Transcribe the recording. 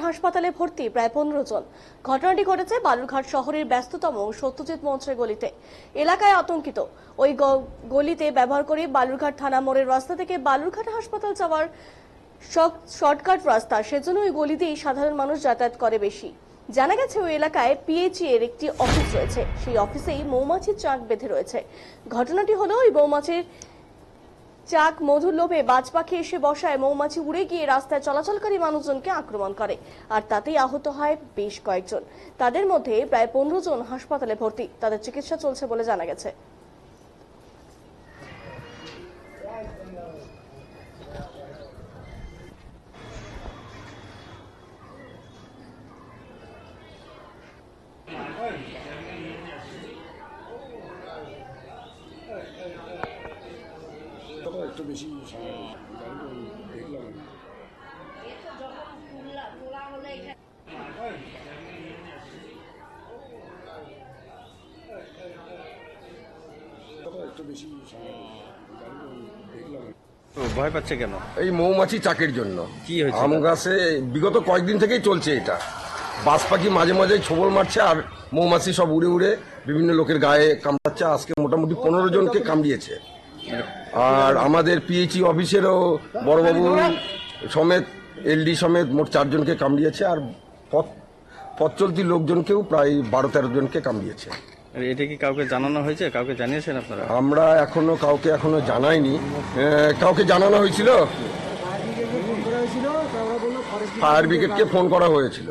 হাসপাতালে ভর্তি প্রায় 15 জন। ঘটনাটি ঘটেছে বালুরঘাট শহরের ব্যস্ততম সত্যজিৎ মঞ্চের গলিতে। এলাকায় আতঙ্কিত। ওই গলিতে ব্যবহার করে বালুরঘাট থানা মোড়ের রাস্তা থেকে বালুরঘাট হাসপাতাল যাওয়ার শর্টকাট রাস্তা, সেজন্য ওই গলিতেই সাধারণ মানুষ যাতায়াত করে বেশি। জানা গেছে ওই এলাকায় পিএইচই এর একটি অফিস রয়েছে, সেই অফিসেই মৌমাছির চাক বেঁধে রয়েছে। ঘটনাটি হলো ওই মৌমাছির চাক মধুর লোভে বাজ পাখি এসে বসায় মৌমাছি উড়ে গিয়ে রাস্তায় চলাচলকারী মানুষজনকে আক্রমণ করে, আর তাতেই আহত হয় বেশ কয়েকজন। তাদের মধ্যে প্রায় 15 জন হাসপাতালে ভর্তি, তাদের চিকিৎসা চলছে বলে জানা গেছে। একটু বেশি দেখলাম একটু বেশি দেখলাম। ভয় পাচ্ছে কেন? এই মৌমাছি চাকের জন্য। কি হয়েছে? আম গাছে বিগত কয়েকদিন থেকেই চলছে এটা। বাজ পাখি মাঝে মাঝে ছোবল মারছে আর মৌমাছি সব উড়ে উড়ে বিভিন্ন লোকের গায়ে কামড়াচ্ছে। আজকে মোটামুটি 15 জনকে কামড়িয়েছে। আর আমাদের পিএইচই অফিসেরও বড়বাবু সমেত এলডি সমেত মোট 4 জনকে কামড়িয়েছে, আর পথ চলতি লোকজনকেও প্রায় 12-13 জনকে কামড়িয়েছে। এটা কি কাউকে জানানো হয়েছে? কাউকে জানিয়েছেন আপনারা? আমরা কাউকে এখনো জানাইনি। কাউকে জানানো হয়েছিল, ফায়ার ব্রিগেডকে ফোন করা হয়েছিল।